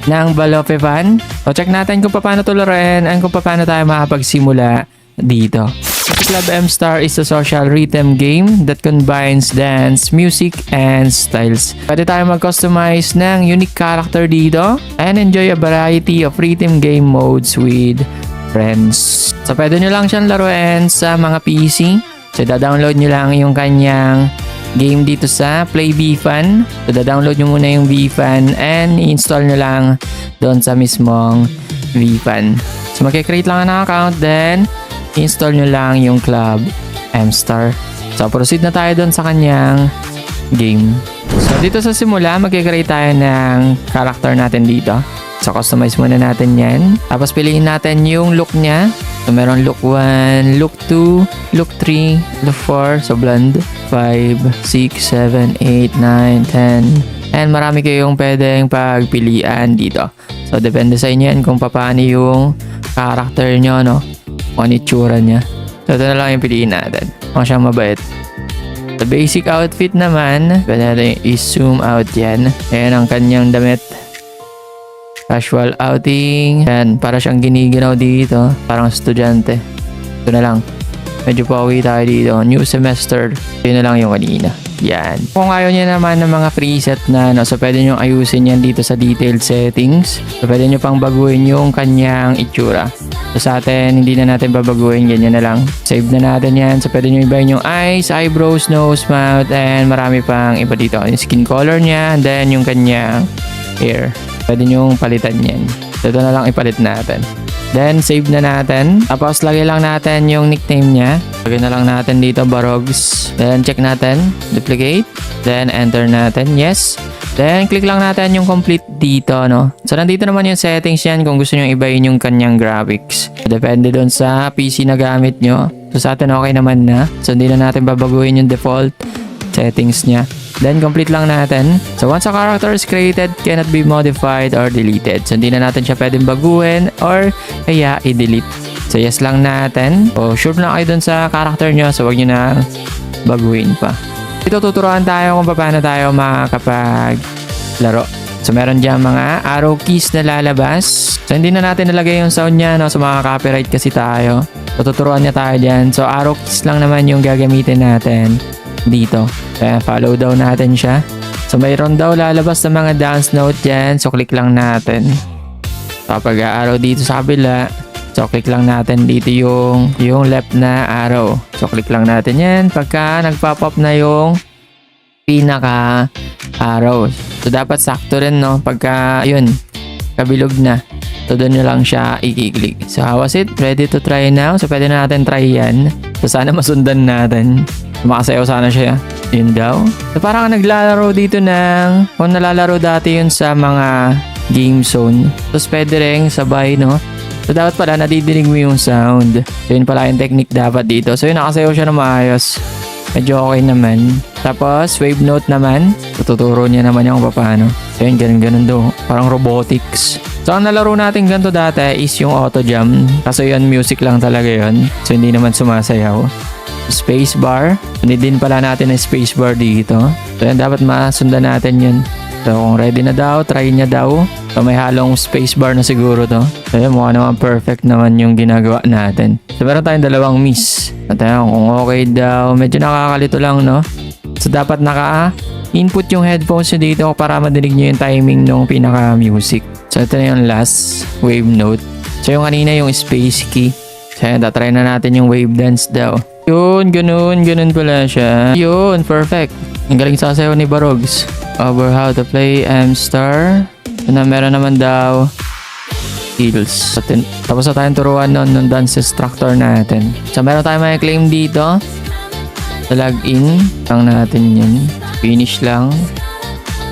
ng Balopevan. So check natin kung paano ito laruin and kung paano tayo makapagsimula dito. Club M-Star is a social rhythm game that combines dance, music, and styles. Pwede tayo mag-customize ng unique character dito and enjoy a variety of rhythm game modes with friends. So pwede nyo lang siyang laruin sa mga PC. So da-download nyo lang yung kanyang game dito sa Play VFun. So da-download nyo muna yung VFun and i-install nyo lang doon sa mismong VFun. So mag-create lang ng account, then install nyo lang yung Club M-Star. So proceed na tayo doon sa kanyang game. So dito sa simula, mag-create tayo ng character natin dito. So customize muna natin yan. Tapos piliin natin yung look niya. So meron look 1, look 2, look 3, look 4. So blend 5, 6, 7, 8, 9, 10. And marami kayong pwedeng pagpilian dito. So depende sa inyo yan kung paano yung character nyo, no? Kung ano itsura niya. So ito na lang yung piliin natin. Kung siyang mabait. The basic outfit naman, pwede natin i-zoom out yan. Ayan ang kanyang damit. Casual outing. Ayan, para siyang giniginaw dito. Parang estudyante. Ito na lang. Medyo pauwi tayo dito. New semester. Ito na lang yung kanina. Yan. Kung ayaw niya naman ng mga preset na so pwede nyo ayusin yan dito sa detailed settings. So pwede nyo pang baguhin yung kanyang itsura. So sa atin, hindi na natin babaguhin. Ganyan na lang. Save na natin yan. So pwede nyo ibahin yung eyes, eyebrows, nose, mouth, and marami pang iba dito. Yung skin color niya, and then yung kanyang hair. Pwede nyo palitan yan. So ito na lang ipalit natin. Then, save na natin. Tapos, lagay lang natin yung nickname niya. Lagay na lang natin dito, Barogs. Then, check natin. Duplicate. Then, enter natin. Yes. Then, click lang natin yung complete dito, no? So, nandito naman yung settings yan kung gusto nyo ibahin yung kanyang graphics. Depende doon sa PC na gamit nyo. So, sa atin okay naman na. So, hindi na natin babaguhin yung default settings niya. Then, complete lang natin. So, once a character is created, cannot be modified or deleted. So, hindi na natin siya pwedeng baguhin or kaya i-delete. So, yes lang natin. So, sure na kayo dun sa character nyo. So, wag nyo na baguhin pa. Dito, tuturuan tayo kung paano tayo makakapaglaro. So, meron dyan mga arrow keys na lalabas. So, hindi na natin nalagay yung sound niya, no? So, makaka-copyright kasi tayo. So, tuturuan niya tayo dyan. So, arrow keys lang naman yung gagamitin natin dito. Kaya follow daw natin siya. So mayroon daw lalabas na mga dance note dyan. So click lang natin. Kapag arrow dito sa kabila, so click lang natin dito yung left na arrow. So click lang natin yan. Pagka nagpop up na yung pinaka arrow. So dapat sakto rin, no? Pagka yun, kabilog na. So doon nyo lang siya i-click. So how was it? Ready to try now? So pwede na natin try yan. So sana masundan natin. Makasayaw sana siya. Yun daw. So parang naglalaro dito ng kung nalalaro dati yun sa mga game zone. Tapos pwede rin sabay, no? So dapat pala nadidinig mo yung sound. So yun pala yung technique dapat dito. So yun, nakasayaw siya na maayos. Medyo okay naman. Tapos wave note naman. Tuturo niya naman yung paano. So yun, ganun daw. Parang robotics. So ang nalaro natin ganito dati is yung auto jump. Kaso yun, music lang talaga yun. So hindi naman sumasayaw. Space bar. Hindi din pala natin ang space bar dito. So yan, dapat masundan natin yun. So kung ready na daw, try niya daw. So may halong space bar na siguro to. So yan, mukha naman perfect naman yung ginagawa natin. So meron tayong dalawang miss. At yan, kung okay daw, medyo nakakalito lang, no? So dapat naka-input yung headphones nyo dito para madinig nyo yung timing ng pinaka-music. So ito na yung last wave note. So yung kanina yung space key. So yan, tatry na natin yung wave dance daw. Yun, ganun pala siya. Yun, perfect. Ang galing sasayaw ni Barogs. Over how to play M-Star. Na meron naman daw skills. Tapos na tayong turuan ng dance instructor natin. So meron tayong may claim dito. Sa login lang natin yun. Finish lang.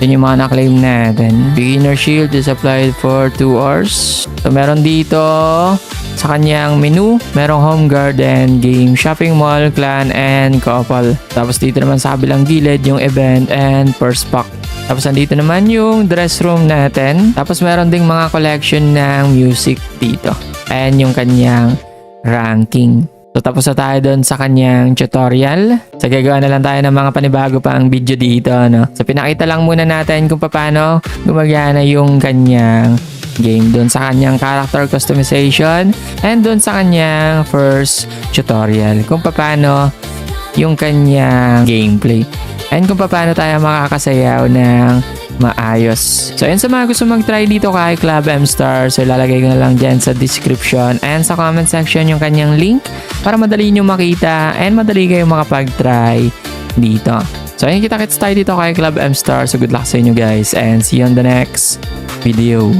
Yun yung mga na-claim natin. Beginner shield is applied for 2 hours. So meron dito sa kanyang menu, merong home garden, game, shopping mall, clan, and couple. Tapos dito naman sa kabilang gilid yung event and first pack. Tapos nandito naman yung dress room natin. Tapos meron ding mga collection ng music dito. And yung kanyang ranking. So tapos na tayo doon sa kanyang tutorial. So gagawa na lang tayo ng mga panibago pang video dito, no? So pinakita lang muna natin kung paano gumagana yung kanyang game doon sa kanyang character customization and doon sa kanyang first tutorial kung paano yung kanyang gameplay and kung paano tayo makakasayaw ng maayos. So yun, sa mga gusto mag-try dito kay Club M Star, so ilalagay ko na lang dyan sa description and sa comment section yung kanyang link para madali nyo makita and madali kayo makapag-try dito. So ayun, kita-kits tayo dito kay Club M Star. So good luck sa inyo guys and see you on the next video.